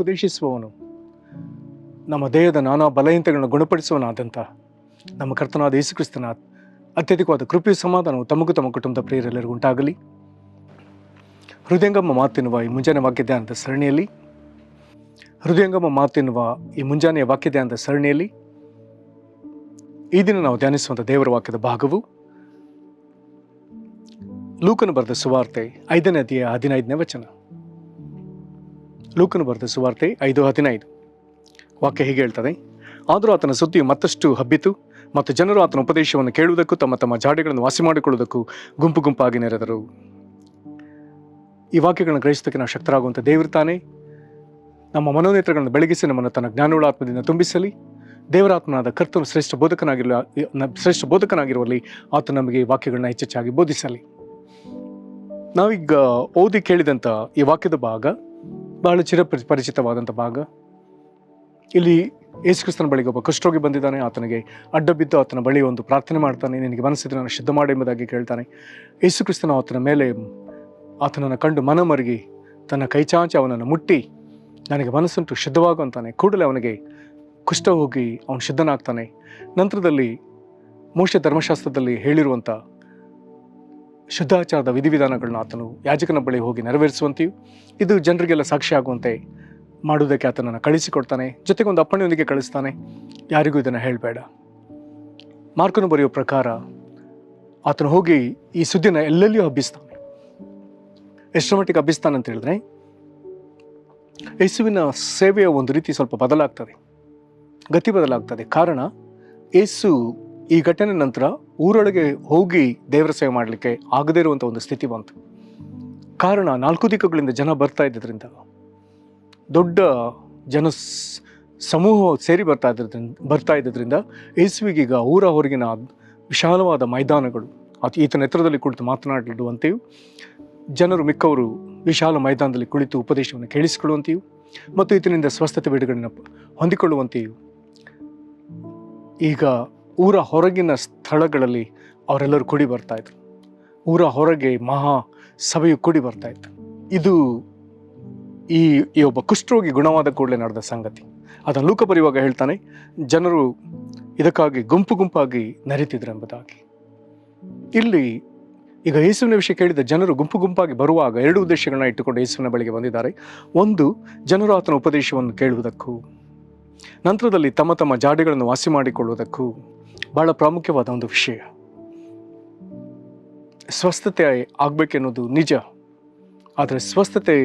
ಉಪದೇಶಿಸುವವನು, ನಮ್ಮ ದೇಹದ ನಾನಾ ಬಲಹೀನತೆಗಳನ್ನು ಗುಣಪಡಿಸುವನಾದಂಥ ನಮ್ಮ ಕರ್ತನಾದ ಯೇಸು ಕ್ರಿಸ್ತನ ಅತ್ಯಧಿಕವಾದ ಕೃಪೆಯು ಸಮಾಧಾನವು ತಮಗೂ ತಮ್ಮ ಕುಟುಂಬದ ಪ್ರಿಯರೆಲ್ಲರಿಗೂ ಉಂಟಾಗಲಿ. ಹೃದಯಂಗಮ ಮಾತೆನ್ನುವ ಈ ಮುಂಜಾನೆ ವಾಕ್ಯ ಧ್ಯಾನದ ಸರಣಿಯಲ್ಲಿ ಈ ದಿನ ನಾವು ಧ್ಯಾನಿಸುವಂಥ ದೇವರ ವಾಕ್ಯದ ಭಾಗವು ಲೂಕನು ಬರೆದ ಸುವಾರ್ತೆ 5ನೇ ಅಧ್ಯಾಯ 15ನೇ ವಚನ. ಲೂಕನು ಬರೆದ ಸುವಾರ್ತೆ 5:15. ವಾಕ್ಯ ಹೀಗೆ ಹೇಳ್ತದೆ: ಆದರೂ ಆತನ ಸುದ್ದಿಯು ಮತ್ತಷ್ಟು ಹಬ್ಬಿತು ಮತ್ತು ಜನರು ಆತನ ಉಪದೇಶವನ್ನು ಕೇಳುವುದಕ್ಕೂ ತಮ್ಮ ತಮ್ಮ ಜಾಡಿಗಳನ್ನು ವಾಸಿ ಮಾಡಿಕೊಳ್ಳುವುದಕ್ಕೂ ಗುಂಪು ಗುಂಪಾಗಿ ನೆರೆದರು. ಈ ವಾಕ್ಯಗಳನ್ನು ಗ್ರಹಿಸೋದಕ್ಕೆ ನಾವು ಶಕ್ತರಾಗುವಂಥ ದೇವರು ತಾನೇ ನಮ್ಮ ಮನೋನೇತ್ರಗಳನ್ನು ಬೆಳಗಿಸಿ ನಮ್ಮನ್ನು ತನ್ನ ಜ್ಞಾನವುಳ್ಳ ಆತ್ಮದಿಂದ ತುಂಬಿಸಲಿ. ದೇವರಾತ್ಮನಾದ ಕರ್ತನು ಶ್ರೇಷ್ಠ ಬೋಧಕನಾಗಿರುವಲ್ಲಿ ಆತ ನಮಗೆ ಈ ವಾಕ್ಯಗಳನ್ನ ಹೆಚ್ಚೆಚ್ಚಾಗಿ ಬೋಧಿಸಲಿ. ನಾವೀಗ ಓದಿ ಕೇಳಿದಂಥ ಈ ವಾಕ್ಯದ ಭಾಗ ಬಹಳ ಪರಿಚಿತವಾದಂಥ ಭಾಗ. ಇಲ್ಲಿ ಯೇಸು ಕ್ರಿಸ್ತನ ಬಳಿಗೆ ಒಬ್ಬ ಕುಷ್ಠರೋಗಿ ಬಂದಿದ್ದಾನೆ. ಆತನಿಗೆ ಅಡ್ಡ ಬಿದ್ದು ಆತನ ಬಳಿ ಒಂದು ಪ್ರಾರ್ಥನೆ ಮಾಡ್ತಾನೆ. ನಿನಗೆ ಮನಸ್ಸಿದ್ರೆ ನಾನು ಶುದ್ಧ ಮಾಡಿ ಎಂಬುದಾಗಿ ಕೇಳ್ತಾನೆ. ಯೇಸು ಕ್ರಿಸ್ತನು ಆತನ ಮೇಲೆ ಆತನನ್ನು ಕಂಡು ಮನಮರುಗಿ ತನ್ನ ಕೈಚಾಚಿ ಅವನನ್ನು ಮುಟ್ಟಿ ನನಗೆ ಮನಸ್ಸುಂಟು ಶುದ್ಧವಾಗು ಅಂತಾನೆ. ಕೂಡಲೇ ಅವನಿಗೆ ಕುಷ್ಠ ಹೋಗಿ ಅವನು ಶುದ್ಧನಾಗ್ತಾನೆ. ನಂತರದಲ್ಲಿ ಮೋಶೆ ಧರ್ಮಶಾಸ್ತ್ರದಲ್ಲಿ ಹೇಳಿರುವಂಥ ಶುದ್ಧಾಚಾರದ ವಿಧಿವಿಧಾನಗಳನ್ನ ಆತನು ಯಾಜಕನ ಬಳಿ ಹೋಗಿ ನೆರವೇರಿಸುವಂತೆಯೂ ಇದು ಜನರಿಗೆಲ್ಲ ಸಾಕ್ಷಿ ಆಗುವಂತೆ ಮಾಡುವುದಕ್ಕೆ ಆತನನ್ನು ಕಳಿಸಿಕೊಡ್ತಾನೆ. ಜೊತೆಗೆ ಒಂದು ಅಪ್ಪಣೆಯೊಂದಿಗೆ ಕಳಿಸ್ತಾನೆ, ಯಾರಿಗೂ ಇದನ್ನು ಹೇಳಬೇಡ. ಮಾರ್ಕನು ಬರೆಯುವ ಪ್ರಕಾರ ಆತನು ಹೋಗಿ ಈ ಸುದ್ದಿನ ಎಲ್ಲೆಲ್ಲಿಯೂ ಹಬ್ಬಿಸ್ತಾನೆ. ಎಷ್ಟರ ಮಟ್ಟಿಗೆ ಹಬ್ಬಿಸ್ತಾನೆ ಅಂತ ಹೇಳಿದ್ರೆ, ಯೇಸುವಿನ ಸೇವೆಯ ಒಂದು ರೀತಿ ಸ್ವಲ್ಪ ಬದಲಾಗ್ತದೆ, ಗತಿ ಬದಲಾಗ್ತದೆ. ಕಾರಣ, ಯೇಸು ಈ ಘಟನೆ ನಂತರ ಊರೊಳಗೆ ಹೋಗಿ ದೇವರ ಸೇವೆ ಮಾಡಲಿಕ್ಕೆ ಆಗದೇ ಇರುವಂಥ ಒಂದು ಸ್ಥಿತಿ ಬಂತು. ಕಾರಣ, 4 ದಿಕ್ಕುಗಳಿಂದ ಜನ ಬರ್ತಾ ದೊಡ್ಡ ಜನ ಸಮೂಹ ಸೇರಿ ಬರ್ತಾ ಇದ್ದರಿಂದ ಯೇಸುವಿಗೀಗ ಊರ ಹೊರಗಿನ ವಿಶಾಲವಾದ ಮೈದಾನಗಳು, ಈತನ ಎತ್ತರದಲ್ಲಿ ಕುಳಿತು ಮಾತನಾಡುವಂತೆಯೂ ಜನರು ಮಿಕ್ಕವರು ವಿಶಾಲ ಮೈದಾನದಲ್ಲಿ ಕುಳಿತು ಉಪದೇಶವನ್ನು ಕೇಳಿಸಿಕೊಳ್ಳುವಂತೆಯೂ ಮತ್ತು ಈತನಿಂದ ಸ್ವಸ್ಥತೆ ಬಿಡುಗಡೆಯನ್ನು ಹೊಂದಿಕೊಳ್ಳುವಂತೆಯೂ ಈಗ ಊರ ಹೊರಗಿನ ಸ್ಥಳಗಳಲ್ಲಿ ಅವರೆಲ್ಲರೂ ಕೂಡಿ ಬರ್ತಾಯಿದ್ರು. ಊರ ಹೊರಗೆ ಮಹಾ ಸಭೆಯು ಕೂಡಿ ಬರ್ತಾಯಿತ್ತು. ಇದು ಈ ಒಬ್ಬ ಕುಷ್ಠರೋಗಿ ಗುಣವಾದ ಕೂಡಲೇ ನಡೆದ ಸಂಗತಿ. ಅದನ್ನು ಲೂಕ ಬರೆಯುವಾಗ ಹೇಳ್ತಾನೆ, ಜನರು ಇದಕ್ಕಾಗಿ ಗುಂಪು ಗುಂಪಾಗಿ ನೆರೆತಿದ್ರು ಎಂಬುದಾಗಿ. ಇಲ್ಲಿ ಈಗ ಯೇಸುವಿನ ವಿಷಯ ಕೇಳಿದ ಜನರು ಗುಂಪು ಗುಂಪಾಗಿ ಬರುವಾಗ 2 ಉದ್ದೇಶಗಳನ್ನ ಇಟ್ಟುಕೊಂಡು ಯೇಸುವಿನ ಬಳಿಗೆ ಬಂದಿದ್ದಾರೆ. ಒಂದು, ಜನರು ಆತನ ಉಪದೇಶವನ್ನು ಕೇಳುವುದಕ್ಕೂ, ನಂತರದಲ್ಲಿ ತಮ್ಮ ತಮ್ಮ ಜಾಡಿಗಳನ್ನು ವಾಸಿ ಮಾಡಿಕೊಳ್ಳುವುದಕ್ಕೂ. ಬಹಳ ಪ್ರಾಮುಖ್ಯವಾದ ಒಂದು ವಿಷಯ. ಸ್ವಸ್ಥತೆ ಆಗಬೇಕೆನ್ನೋದು ನಿಜ, ಆದರೆ ಸ್ವಸ್ಥತೆ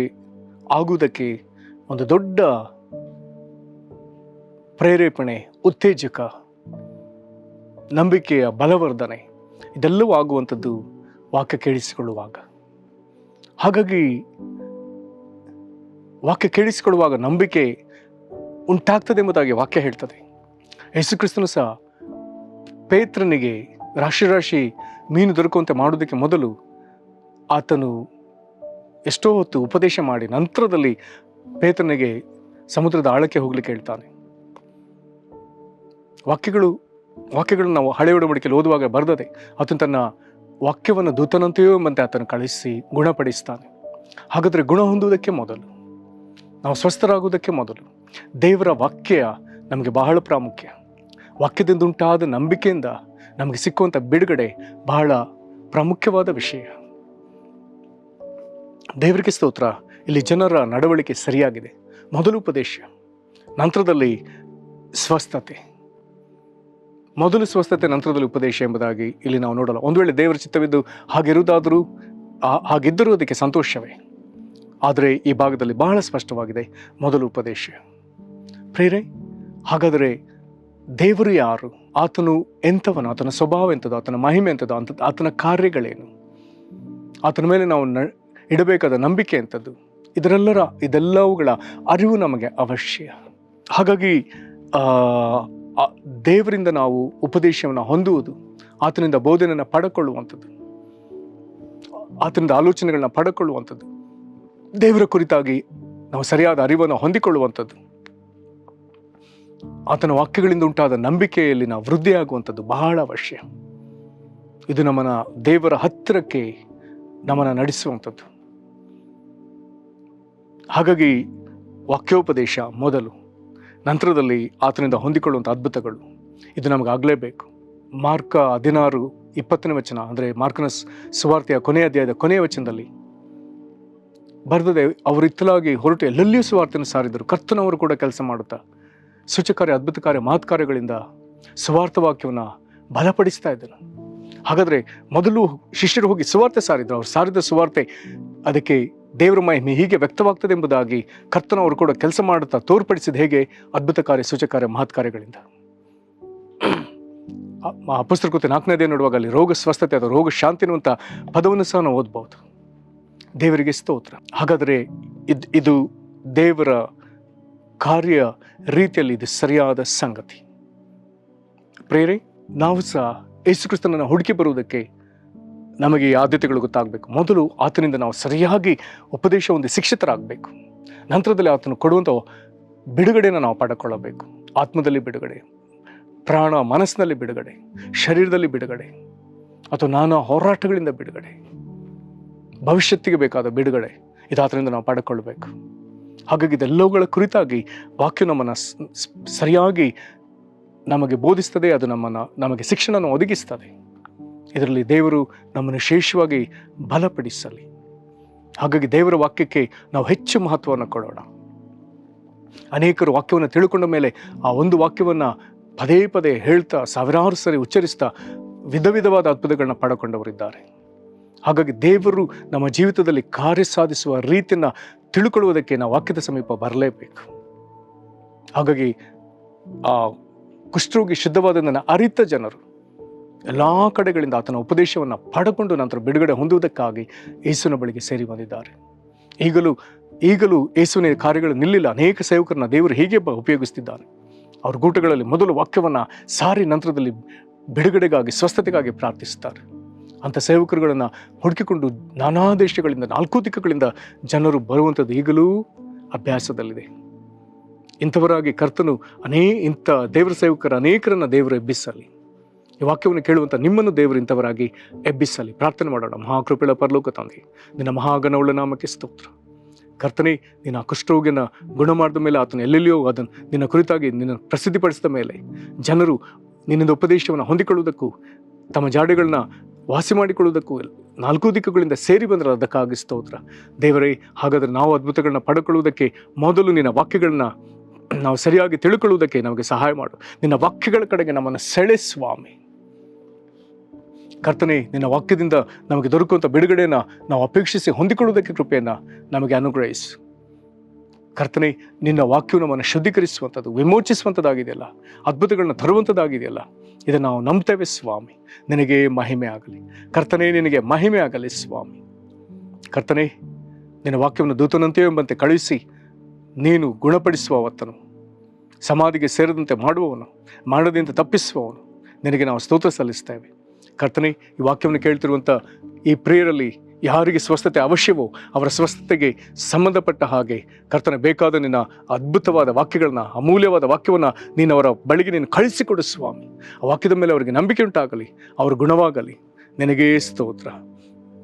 ಆಗುವುದಕ್ಕೆ ಒಂದು ದೊಡ್ಡ ಪ್ರೇರೇಪಣೆ, ಉತ್ತೇಜಕ, ನಂಬಿಕೆಯ ಬಲವರ್ಧನೆ ಇದೆಲ್ಲವೂ ಆಗುವಂಥದ್ದು ವಾಕ್ಯ ಕೇಳಿಸಿಕೊಳ್ಳುವಾಗ. ಹಾಗಾಗಿ ವಾಕ್ಯ ಕೇಳಿಸಿಕೊಳ್ಳುವಾಗ ನಂಬಿಕೆ ಉಂಟಾಗ್ತದೆ ಎಂಬುದಾಗಿ ವಾಕ್ಯ ಹೇಳ್ತದೆ. ಯೇಸು ಕ್ರಿಸ್ತನು ಸಹ ಪೇತ್ರನಿಗೆ ರಾಶಿ ಮೀನು ದೊರಕುವಂತೆ ಮಾಡೋದಕ್ಕೆ ಮೊದಲು ಆತನು ಎಷ್ಟೋ ಹೊತ್ತು ಉಪದೇಶ ಮಾಡಿ ನಂತರದಲ್ಲಿ ಪೇತ್ರನಿಗೆ ಸಮುದ್ರದ ಆಳಕ್ಕೆ ಹೋಗ್ಲಿಕ್ಕೆ ಹೇಳ್ತಾನೆ. ವಾಕ್ಯಗಳು ನಾವು ಹಳೆ ಒಡಂಬಡಿಕೆಯಲ್ಲಿ ಓದುವಾಗ ಬರ್ದದೆ. ಆತನು ತನ್ನ ವಾಕ್ಯವನ್ನು ದೂತನಂತೆಯೋ ಎಂಬಂತೆ ಆತನು ಕಳಿಸಿ ಗುಣಪಡಿಸ್ತಾನೆ. ಹಾಗಾದರೆ ಗುಣ ಹೊಂದುವುದಕ್ಕೆ ಮೊದಲು, ನಾವು ಸ್ವಸ್ಥರಾಗುವುದಕ್ಕೆ ಮೊದಲು ದೇವರ ವಾಕ್ಯ ನಮಗೆ ಬಹಳ ಪ್ರಾಮುಖ್ಯ. ವಾಕ್ಯದಿಂದ ಉಂಟಾದ ನಂಬಿಕೆಯಿಂದ ನಮಗೆ ಸಿಕ್ಕುವಂಥ ಬಿಡುಗಡೆ ಬಹಳ ಪ್ರಾಮುಖ್ಯವಾದ ವಿಷಯ. ದೇವರಿಗೆ ಸ್ತೋತ್ರ. ಇಲ್ಲಿ ಜನರ ನಡವಳಿಕೆ ಸರಿಯಾಗಿದೆ. ಮೊದಲು ಉಪದೇಶ, ನಂತರದಲ್ಲಿ ಸ್ವಸ್ಥತೆ. ಮೊದಲು ಸ್ವಸ್ಥತೆ, ನಂತರದಲ್ಲಿ ಉಪದೇಶ ಎಂಬುದಾಗಿ ಇಲ್ಲಿ ನಾವು ನೋಡಲ್ಲ. ಒಂದು ವೇಳೆ ದೇವರ ಚಿತ್ತವಿದ್ದು ಹಾಗಿದ್ದರೂ ಅದಕ್ಕೆ ಸಂತೋಷವೇ. ಆದರೆ ಈ ಭಾಗದಲ್ಲಿ ಬಹಳ ಸ್ಪಷ್ಟವಾಗಿದೆ, ಮೊದಲು ಉಪದೇಶ. ಪ್ರೇರೆ, ಹಾಗಾದರೆ ದೇವರು ಯಾರು? ಆತನು ಎಂಥವನು? ಆತನ ಸ್ವಭಾವ ಎಂಥದ್ದು? ಆತನ ಮಹಿಮೆ ಎಂಥದ್ದು? ಆತನ ಕಾರ್ಯಗಳೇನು? ಆತನ ಮೇಲೆ ನಾವು ಇಡಬೇಕಾದ ನಂಬಿಕೆ ಎಂಥದ್ದು? ಇದೆಲ್ಲವುಗಳ ಅರಿವು ನಮಗೆ ಅವಶ್ಯ. ಹಾಗಾಗಿ ದೇವರಿಂದ ನಾವು ಉಪದೇಶವನ್ನು ಹೊಂದುವುದು, ಆತನಿಂದ ಬೋಧನೆಯನ್ನು ಪಡ್ಕೊಳ್ಳುವಂಥದ್ದು, ಆತನಿಂದ ಆಲೋಚನೆಗಳನ್ನ ಪಡ್ಕೊಳ್ಳುವಂಥದ್ದು, ದೇವರ ಕುರಿತಾಗಿ ನಾವು ಸರಿಯಾದ ಅರಿವನ್ನು ಹೊಂದಿಕೊಳ್ಳುವಂಥದ್ದು, ಆತನ ವಾಕ್ಯಗಳಿಂದ ಉಂಟಾದ ನಂಬಿಕೆಯಲ್ಲಿ ನಾವು ವೃದ್ಧಿಯಾಗುವಂಥದ್ದು ಬಹಳ ಅವಶ್ಯ. ಇದು ನಮ್ಮನ್ನು ದೇವರ ಹತ್ತಿರಕ್ಕೆ ನಮ್ಮನ್ನು ನಡೆಸುವಂಥದ್ದು. ಹಾಗಾಗಿ ವಾಕ್ಯೋಪದೇಶ ಮೊದಲು, ನಂತರದಲ್ಲಿ ಆತನಿಂದ ಹೊಂದಿಕೊಳ್ಳುವಂಥ ಅದ್ಭುತಗಳು. ಇದು ನಮಗಾಗಲೇಬೇಕು. ಮಾರ್ಕ 16:20 ಅಂದರೆ ಮಾರ್ಕನ ಸುವಾರ್ತೆಯ ಕೊನೆಯ ಅಧ್ಯಾಯದ ಕೊನೆಯ ವಚನದಲ್ಲಿ ಬರೆದದೆ, ಅವರು ಇತ್ತಲಾಗಿ ಹೊರಟು ಎಲ್ಲೆಲ್ಲಿಯೂ ಸುವಾರ್ತೆಯನ್ನು ಸಾರಿದರು. ಕರ್ತನವರು ಕೂಡ ಕೆಲಸ ಮಾಡುತ್ತಾ ಸೂಚಕಾರ್ಯ, ಅದ್ಭುತ ಕಾರ್ಯ, ಮಹತ್ಕಾರ್ಯಗಳಿಂದ ಸುವಾರ್ಥ ವಾಕ್ಯವನ್ನು ಬಲಪಡಿಸ್ತಾ ಇದ್ದನು. ಹಾಗಾದರೆ ಮೊದಲು ಶಿಷ್ಯರು ಹೋಗಿ ಸುವಾರ್ತೆ ಸಾರಿದ್ರು. ಅವರು ಸಾರಿದ ಸುವಾರ್ತೆ ಅದಕ್ಕೆ ದೇವರ ಮಹಿಮೆ ಹೀಗೆ ವ್ಯಕ್ತವಾಗ್ತದೆ ಎಂಬುದಾಗಿ ಕರ್ತನವರು ಕೂಡ ಕೆಲಸ ಮಾಡುತ್ತಾ ತೋರ್ಪಡಿಸಿದ ಹೇಗೆ ಅದ್ಭುತ ಕಾರ್ಯ, ಸೂಚಕಾರ್ಯ, ಮಹತ್ಕಾರ್ಯಗಳಿಂದ. ಅಪೊಸ್ತಲರ ಕೃತ್ಯ 4ನೇ ಅಧ್ಯಾಯ ನೋಡುವಾಗ ಅಲ್ಲಿ ರೋಗ ಸ್ವಸ್ಥತೆ ಅಥವಾ ರೋಗ ಶಾಂತಿ ಅನ್ನುವಂಥ ಪದವನ್ನು ಸಹ ನಾವು ಓದ್ಬೋದು. ದೇವರಿಗೆ ಸ್ತೋತ್ರ. ಹಾಗಾದರೆ ಇದು ದೇವರ ಕಾರ್ಯ ರೀತಿಯಲ್ಲಿ ಇದು ಸರಿಯಾದ ಸಂಗತಿ. ಪ್ರೇರೆ, ನಾವು ಸಹ ಯೇಸು ಕ್ರಿಸ್ತನನ್ನು ಹುಡುಕಿ ಬರುವುದಕ್ಕೆ ನಮಗೆ ಈ ಆದ್ಯತೆಗಳು ಗೊತ್ತಾಗಬೇಕು. ಮೊದಲು ಆತನಿಂದ ನಾವು ಸರಿಯಾಗಿ ಉಪದೇಶ ಹೊಂದಿ ಶಿಕ್ಷಿತರಾಗಬೇಕು. ನಂತರದಲ್ಲಿ ಆತನು ಕೊಡುವಂಥ ಬಿಡುಗಡೆಯನ್ನು ನಾವು ಪಡೆದುಕೊಳ್ಳಬೇಕು. ಆತ್ಮದಲ್ಲಿ ಬಿಡುಗಡೆ, ಪ್ರಾಣ ಮನಸ್ಸಿನಲ್ಲಿ ಬಿಡುಗಡೆ, ಶರೀರದಲ್ಲಿ ಬಿಡುಗಡೆ, ಅಥವಾ ನಾನಾ ಹೋರಾಟಗಳಿಂದ ಬಿಡುಗಡೆ, ಭವಿಷ್ಯತ್ತಿಗೆ ಬೇಕಾದ ಬಿಡುಗಡೆ, ಇದಾತನಿಂದ ನಾವು ಪಡೆದುಕೊಳ್ಳಬೇಕು. ಹಾಗಾಗಿ ಇದೆಲ್ಲವುಗಳ ಕುರಿತಾಗಿ ವಾಕ್ಯ ನಮ್ಮನ್ನು ಸರಿಯಾಗಿ ನಮಗೆ ಬೋಧಿಸ್ತದೆ. ಅದು ನಮಗೆ ಶಿಕ್ಷಣವನ್ನು ಒದಗಿಸ್ತದೆ. ಇದರಲ್ಲಿ ದೇವರು ನಮ್ಮನ್ನು ವಿಶೇಷವಾಗಿ ಬಲಪಡಿಸಲಿ. ಹಾಗಾಗಿ ದೇವರ ವಾಕ್ಯಕ್ಕೆ ನಾವು ಹೆಚ್ಚು ಮಹತ್ವವನ್ನು ಕೊಡೋಣ. ಅನೇಕರು ವಾಕ್ಯವನ್ನು ತಿಳ್ಕೊಂಡ ಮೇಲೆ ಆ ಒಂದು ವಾಕ್ಯವನ್ನು ಪದೇ ಪದೇ ಹೇಳ್ತಾ, ಸಾವಿರಾರು ಸರಿ ಉಚ್ಚರಿಸ್ತಾ ವಿಧ ವಿಧವಾದ ಅದ್ಭುತಗಳನ್ನ ಪಡೆದುಕೊಂಡವರಿದ್ದಾರೆ. ಹಾಗಾಗಿ ದೇವರು ನಮ್ಮ ಜೀವಿತದಲ್ಲಿ ಕಾರ್ಯ ಸಾಧಿಸುವ ರೀತಿಯನ್ನು ತಿಳ್ಕೊಳ್ಳುವುದಕ್ಕೆ ನಾವು ವಾಕ್ಯದ ಸಮೀಪ ಬರಲೇಬೇಕು. ಹಾಗಾಗಿ ಆ ಕುಷ್ಠರೋಗಿ ಶುದ್ಧವಾದದನ್ನು ಅರಿತ ಜನರು ಎಲ್ಲ ಕಡೆಗಳಿಂದ ಆತನ ಉಪದೇಶವನ್ನು ಪಡೆಕೊಂಡು ನಂತರ ಬಿಡುಗಡೆ ಹೊಂದುವುದಕ್ಕಾಗಿ ಯೇಸುವಿನ ಬಳಿಗೆ ಸೇರಿ ಬಂದಿದ್ದಾರೆ. ಈಗಲೂ ಯೇಸುವಿನ ಕಾರ್ಯಗಳು ನಿಲ್ಲಿಲ್ಲ. ಅನೇಕ ಸೇವಕರನ್ನ ದೇವರು ಹೀಗೆ ಉಪಯೋಗಿಸ್ತಿದ್ದಾರೆ. ಅವ್ರ ಗೂಟಗಳಲ್ಲಿ ಮೊದಲು ವಾಕ್ಯವನ್ನು ಸಾರಿ ನಂತರದಲ್ಲಿ ಬಿಡುಗಡೆಗಾಗಿ, ಸ್ವಸ್ಥತೆಗಾಗಿ ಪ್ರಾರ್ಥಿಸುತ್ತಾರೆ. ಅಂಥ ಸೇವಕರುಗಳನ್ನು ಹುಡುಕಿಕೊಂಡು ನಾನಾ ದೇಶಗಳಿಂದ, 4 ದಿಕ್ಕುಗಳಿಂದ ಜನರು ಬರುವಂಥದ್ದು ಈಗಲೂ ಅಭ್ಯಾಸದಲ್ಲಿದೆ. ಇಂಥವರಾಗಿ ಕರ್ತನು ಇಂಥ ದೇವರ ಸೇವಕರ ಅನೇಕರನ್ನು ದೇವರು ಎಬ್ಬಿಸಲಿ. ಈ ವಾಕ್ಯವನ್ನು ಕೇಳುವಂಥ ನಿಮ್ಮನ್ನು ದೇವರು ಇಂಥವರಾಗಿ ಎಬ್ಬಿಸಲಿ. ಪ್ರಾರ್ಥನೆ ಮಾಡೋಣ. ಮಹಾಕೃಪೆಯ ಪರಲೋಕ ತಂದೆ, ನಿನ್ನ ಮಹಾಗಣವುಳ್ಳ ನಾಮಕ್ಕೆ ಸ್ತೋತ್ರ. ಕರ್ತನೆ, ನಿನ್ನ ಕುಷ್ಠರೋಗಿಯನ್ನು ಗುಣ ಮಾಡಿದ ಮೇಲೆ ಆತನು ಎಲ್ಲೆಲ್ಲಿಯೋ ಅದನ್ನು ನಿನ್ನ ಕುರಿತಾಗಿ ನಿನ್ನ ಪ್ರಸಿದ್ಧಿಪಡಿಸಿದ ಮೇಲೆ ಜನರು ನಿನ್ನಿಂದ ಉಪದೇಶವನ್ನು ಹೊಂದಿಕೊಳ್ಳುವುದಕ್ಕೂ ತಮ್ಮ ಜಾಡೆಗಳನ್ನ ವಾಸಿ ಮಾಡಿಕೊಳ್ಳುವುದಕ್ಕೂ 4 ದಿಕ್ಕುಗಳಿಂದ ಸೇರಿ ಬಂದರೆ ಅದಕ್ಕಾಗಿ ಸ್ತೋತ್ರ. ದೇವರೇ, ಹಾಗಾದರೆ ನಾವು ಅದ್ಭುತಗಳನ್ನ ಪಡೆದುಕೊಳ್ಳುವುದಕ್ಕೆ ಮೊದಲು ನಿನ್ನ ವಾಕ್ಯಗಳನ್ನ ನಾವು ಸರಿಯಾಗಿ ತಿಳ್ಕೊಳ್ಳುವುದಕ್ಕೆ ನಮಗೆ ಸಹಾಯ ಮಾಡು. ನಿನ್ನ ವಾಕ್ಯಗಳ ಕಡೆಗೆ ನಮ್ಮನ್ನು ಸೆಳೆ ಸ್ವಾಮಿ. ಕರ್ತನೆ, ನಿನ್ನ ವಾಕ್ಯದಿಂದ ನಮಗೆ ದೊರಕುವಂಥ ಬಿಡುಗಡೆಯನ್ನು ನಾವು ಅಪೇಕ್ಷಿಸಿ ಹೊಂದಿಕೊಳ್ಳುವುದಕ್ಕೆ ಕೃಪೆಯನ್ನು ನಮಗೆ ಅನುಗ್ರಹಿಸು. ಕರ್ತನೆ, ನಿನ್ನ ವಾಕ್ಯವು ನಮ್ಮನ್ನು ಶುದ್ಧೀಕರಿಸುವಂಥದ್ದು, ವಿಮೋಚಿಸುವಂಥದ್ದಾಗಿದೆಯಲ್ಲ, ಅದ್ಭುತಗಳನ್ನ ತರುವಂಥದ್ದಾಗಿದೆಯಲ್ಲ, ಇದನ್ನು ನಾವು ನಂಬ್ತೇವೆ ಸ್ವಾಮಿ. ನಿನಗೆ ಮಹಿಮೆ ಆಗಲಿ ಕರ್ತನೆ, ನಿನಗೆ ಮಹಿಮೆ ಆಗಲಿ ಸ್ವಾಮಿ. ಕರ್ತನೆ, ನಿನ್ನ ವಾಕ್ಯವನ್ನು ದೂತನಂತೆಯೇ ಎಂಬಂತೆ ಕಳುಹಿಸಿ ನೀನು ಗುಣಪಡಿಸುವವತ್ತನು, ಸಮಾಧಿಗೆ ಸೇರದಂತೆ ಮಾಡುವವನು, ಮಾಡದಂತೆ ತಪ್ಪಿಸುವವನು, ನಿನಗೆ ನಾವು ಸ್ತೋತ್ರ ಸಲ್ಲಿಸ್ತೇವೆ. ಕರ್ತನೆ, ಈ ವಾಕ್ಯವನ್ನು ಕೇಳ್ತಿರುವಂಥ ಈ ಪ್ರಿಯರಲ್ಲಿ ಯಾರಿಗೆ ಸ್ವಸ್ಥತೆ ಅವಶ್ಯವೋ ಅವರ ಸ್ವಸ್ಥತೆಗೆ ಸಂಬಂಧಪಟ್ಟ ಹಾಗೆ ಕರ್ತನೆ ಬೇಕಾದ ನಿನ್ನ ಅದ್ಭುತವಾದ ವಾಕ್ಯಗಳನ್ನ, ಅಮೂಲ್ಯವಾದ ವಾಕ್ಯವನ್ನು ನೀನು ಅವರ ಬಳಿಗೆ ನೀನು ಕಳಿಸಿಕೊಡು ಸ್ವಾಮಿ. ಆ ವಾಕ್ಯದ ಮೇಲೆ ಅವರಿಗೆ ನಂಬಿಕೆ ಉಂಟಾಗಲಿ, ಅವರು ಗುಣವಾಗಲಿ. ನಿನಗೇ ಸ್ತೋತ್ರ.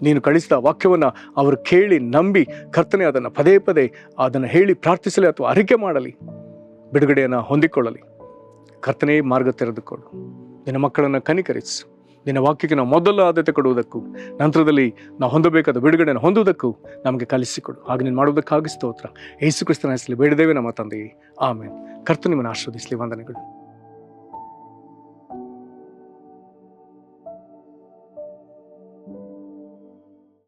ನೀನು ಕಳಿಸಿದ ವಾಕ್ಯವನ್ನು ಅವರು ಕೇಳಿ ನಂಬಿ ಕರ್ತನೆ ಅದನ್ನು ಪದೇ ಪದೇ ಅದನ್ನು ಹೇಳಿ ಪ್ರಾರ್ಥಿಸಲಿ ಅಥವಾ ಅರಿಕೆ ಮಾಡಲಿ, ಬಿಡುಗಡೆಯನ್ನು ಹೊಂದಿಕೊಳ್ಳಲಿ. ಕರ್ತನೇ, ಮಾರ್ಗ ತೆರೆದುಕೊಳ್ಳು. ನಿನ್ನ ಮಕ್ಕಳನ್ನು ಕನಿಕರಿಸು. ನಿನ್ನ ವಾಕ್ಯಕ್ಕೆ ನಾವು ಮೊದಲು ಆದ್ಯತೆ ಕೊಡುವುದಕ್ಕೂ ನಂತರದಲ್ಲಿ ನಾವು ಹೊಂದಬೇಕಾದ ಬಿಡುಗಡೆಯನ್ನು ಹೊಂದುವುದಕ್ಕೂ ನಮಗೆ ಕಲಿಸಿಕೊಡು. ಹಾಗೆ ನೀನು ಮಾಡುವುದಕ್ಕಾಗಿ ಸ್ತೋತ್ರ. ಯೇಸು ಕ್ರಿಸ್ತನ ಹೆಸರಲ್ಲಿ ಬೇಡಿದ್ದೇವೆ ನಮ್ಮ ತಂದೆಯೇ, ಆಮೇನ್. ಕರ್ತನು ನಿಮ್ಮನ್ನು ಆಶೀರ್ವದಿಸಲಿ. ವಂದನೆಗಳು.